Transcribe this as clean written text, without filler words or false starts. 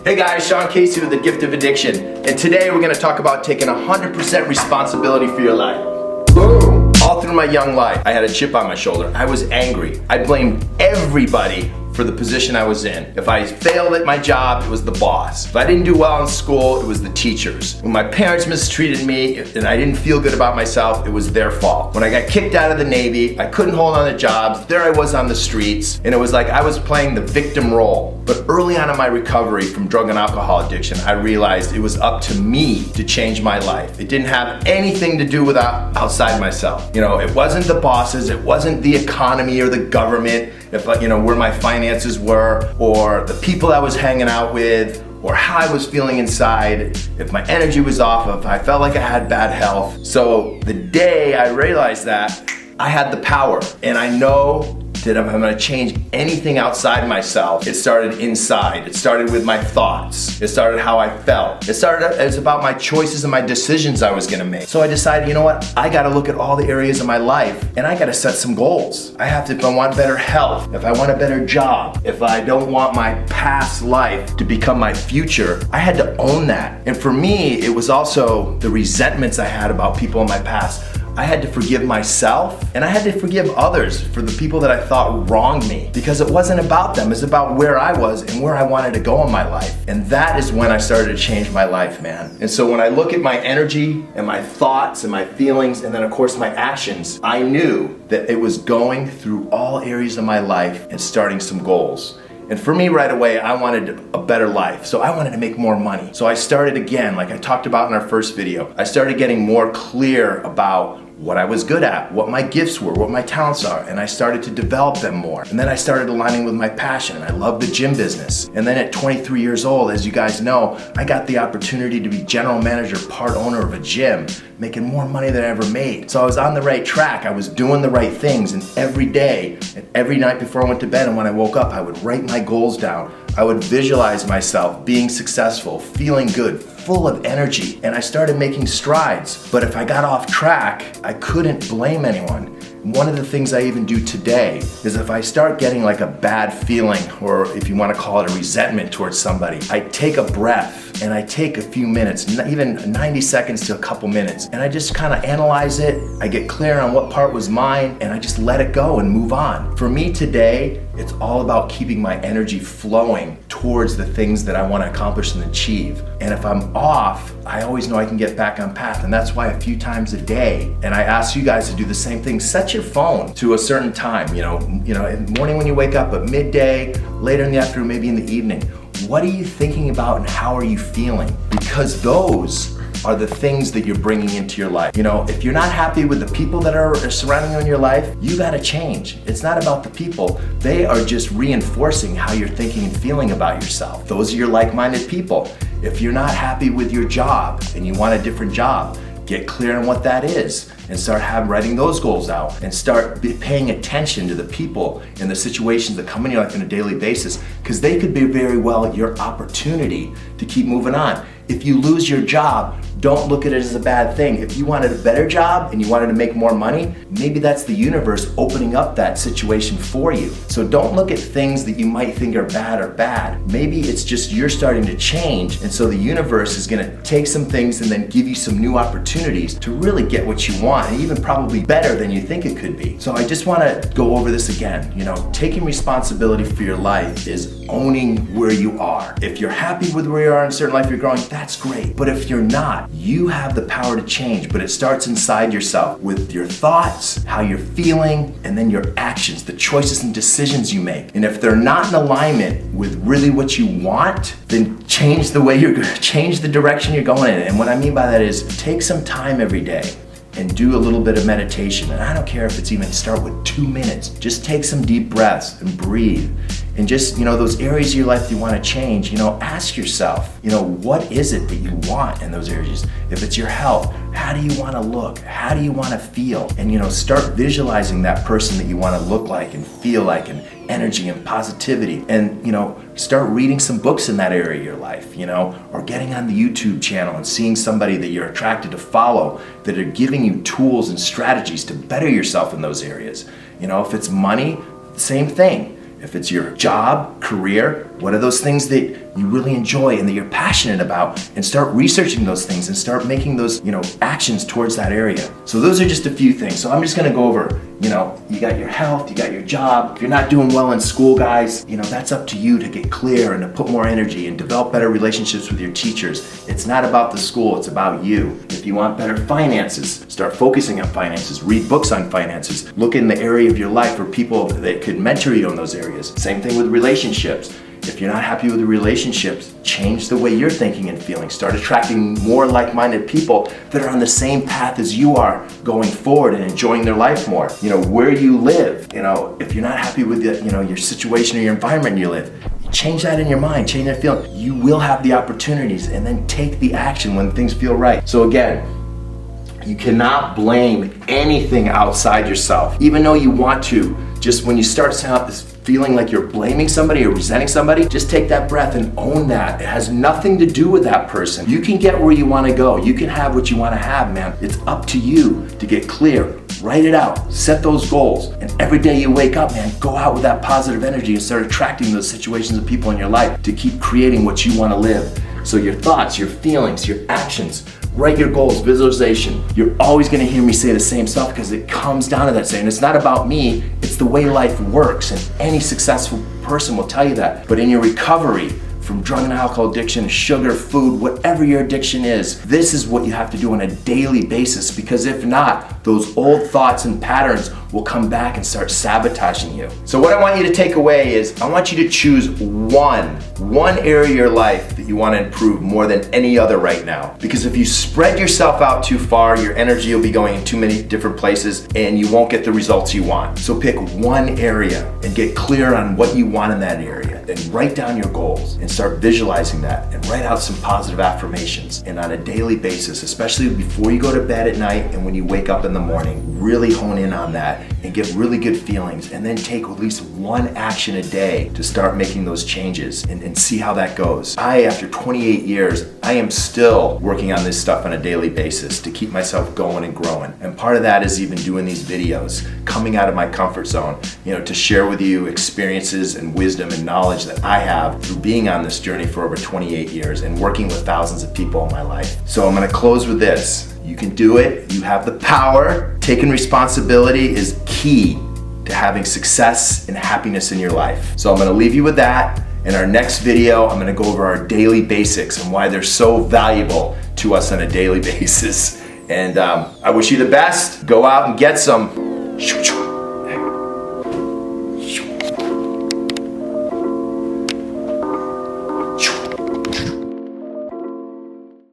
Hey guys, Shawn with The Gift of Addiction, and today we're going to talk about taking 100% responsibility for your life. Boom! All through my young life, I had a chip on my shoulder. I was angry. I blamed everybody for the position I was in. If I failed at my job, it was the boss. If I didn't do well in school, it was the teachers. When my parents mistreated me and I didn't feel good about myself, it was their fault. When I got kicked out of the Navy, I couldn't hold on to jobs. There I was on the streets, and it was like I was playing the victim role. But early on in my recovery from drug and alcohol addiction, I realized it was up to me to change my life. It didn't have anything to do with outside myself. You know, it wasn't the bosses, it wasn't the economy or the government, where my finances were, or the people I was hanging out with, or how I was feeling inside, if my energy was off, if I felt like I had bad health. So the day I realized that, I had the power, and I know that if I'm gonna change anything outside myself, it started inside. It started with my thoughts. It started how I felt. It was about my choices and my decisions I was gonna make. So I decided, you know what? I gotta look at all the areas of my life and I gotta set some goals. I have to, if I want better health, if I want a better job, if I don't want my past life to become my future, I had to own that. And for me, it was also the resentments I had about people in my past. I had to forgive myself, and I had to forgive others for the people that I thought wronged me, because it wasn't about them, it's about where I was and where I wanted to go in my life. And that is when I started to change my life, man. And so when I look at my energy and my thoughts and my feelings, and then of course my actions, I knew that it was going through all areas of my life and starting some goals. And for me right away, I wanted a better life. So I wanted to make more money. So I started again, like I talked about in our first video, I started getting more clear about what I was good at, what my gifts were, what my talents are, and I started to develop them more. And then I started aligning with my passion, and I love the gym business. And then at 23 years old, as you guys know, I got the opportunity to be general manager, part owner of a gym, making more money than I ever made. So I was on the right track, I was doing the right things, and every day, and every night before I went to bed and when I woke up, I would write my goals down. I would visualize myself being successful, feeling good, full of energy, and I started making strides. But if I got off track, I couldn't blame anyone. One of the things I even do today is if I start getting like a bad feeling, or if you want to call it a resentment towards somebody, I take a breath and I take a few minutes, even 90 seconds to a couple minutes, and I just kind of analyze it. I get clear on what part was mine, and I just let it go and move on. For me today, it's all about keeping my energy flowing towards the things that I want to accomplish and achieve. And if I'm off, I always know I can get back on path. And that's why a few times a day, and I ask you guys to do the same thing, set your phone to a certain time, in the morning when you wake up, at midday, later in the afternoon, maybe in the evening. What are you thinking about and how are you feeling? Because those are the things that you're bringing into your life. If you're not happy with the people that are surrounding you in your life, you gotta change. It's not about the people. They are just reinforcing how you're thinking and feeling about yourself. Those are your like-minded people. If you're not happy with your job and you want a different job, get clear on what that is and start writing those goals out, and start paying attention to the people and the situations that come in your life on a daily basis, because they could be very well your opportunity to keep moving on. If you lose your job, don't look at it as a bad thing. If you wanted a better job and you wanted to make more money, maybe that's the universe opening up that situation for you. So don't look at things that you might think are bad. Maybe it's just you're starting to change, and so the universe is gonna take some things and then give you some new opportunities to really get what you want, and even probably better than you think it could be. So I just wanna go over this again. Taking responsibility for your life is owning where you are. If you're happy with where you are in a certain life you're growing, that's great. But if you're not, you have the power to change, but it starts inside yourself with your thoughts, how you're feeling, and then your actions, the choices and decisions you make. And if they're not in alignment with really what you want, then change the direction you're going in. And what I mean by that is take some time every day and do a little bit of meditation. And I don't care if it's even start with 2 minutes. Just take some deep breaths and breathe. And just, those areas of your life that you want to change, ask yourself, what is it that you want in those areas? If it's your health, how do you want to look? How do you want to feel? And, start visualizing that person that you want to look like and feel like, and energy and positivity. And, start reading some books in that area of your life, or getting on the YouTube channel and seeing somebody that you're attracted to follow that are giving you tools and strategies to better yourself in those areas. If it's money, same thing. If it's your job, career, What are those things that you really enjoy and that you're passionate about? And start researching those things and start making those, actions towards that area. So those are just a few things. So I'm just gonna go over, you got your health, you got your job. If you're not doing well in school, guys, that's up to you to get clear and to put more energy and develop better relationships with your teachers. It's not about the school, it's about you. If you want better finances, start focusing on finances, read books on finances, look in the area of your life for people that could mentor you in those areas. Same thing with relationships. If you're not happy with the relationships, change the way you're thinking and feeling. Start attracting more like-minded people that are on the same path as you are going forward and enjoying their life more. Where you live, if you're not happy with your situation or your environment you live, change that in your mind, change that feeling. You will have the opportunities, and then take the action when things feel right. So again, you cannot blame anything outside yourself. Even though you want to, just when you start feeling like you're blaming somebody or resenting somebody, just take that breath and own that. It has nothing to do with that person. You can get where you want to go. You can have what you want to have, man. It's up to you to get clear. Write it out, set those goals, and every day you wake up, man, go out with that positive energy and start attracting those situations and people in your life to keep creating what you want to live. So your thoughts, your feelings, your actions, write your goals, visualization. You're always gonna hear me say the same stuff because it comes down to that saying. It's not about me, it's the way life works, and any successful person will tell you that. But in your recovery from drug and alcohol addiction, sugar, food, whatever your addiction is, this is what you have to do on a daily basis, because if not, those old thoughts and patterns will come back and start sabotaging you. So what I want you to take away is, I want you to choose one area of your life that you want to improve more than any other right now. Because if you spread yourself out too far, your energy will be going in too many different places and you won't get the results you want. So pick one area and get clear on what you want in that area. Then write down your goals and start visualizing that, and write out some positive affirmations. And on a daily basis, especially before you go to bed at night and when you wake up in the morning, really hone in on that and get really good feelings, and then take at least one action a day to start making those changes and see how that goes. After 28 years, I am still working on this stuff on a daily basis to keep myself going and growing. And part of that is even doing these videos, coming out of my comfort zone, to share with you experiences and wisdom and knowledge that I have through being on this journey for over 28 years and working with thousands of people in my life. So I'm gonna close with this. You can do it, you have the power. Taking responsibility is key to having success and happiness in your life. So I'm gonna leave you with that. In our next video, I'm gonna go over our daily basics and why they're so valuable to us on a daily basis. And I wish you the best. Go out and get some.